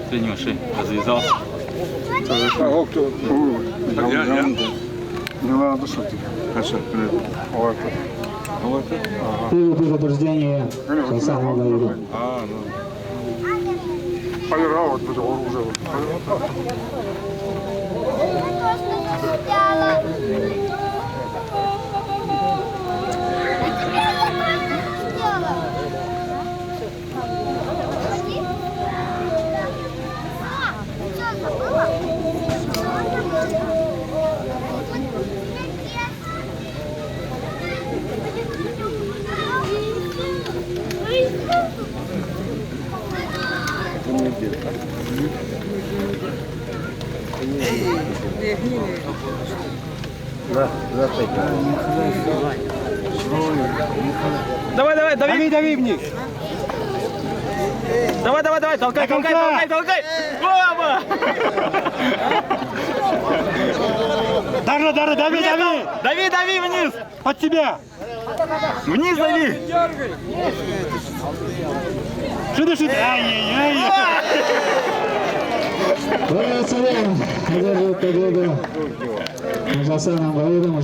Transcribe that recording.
Ты не маши, развязался. А кто? Я. Не надо шутить. Хорошо, привет. Первое предупреждение Хасана Гаида. Поиграл, вот это уже. Давай, дави вниз. Давай, толкай. Оба! Дави вниз. Под тебя! Вниз дави. Что ты шутишь? Ай-яй-яй! Боец Олег одерживает победу над Хасаном Гаидом.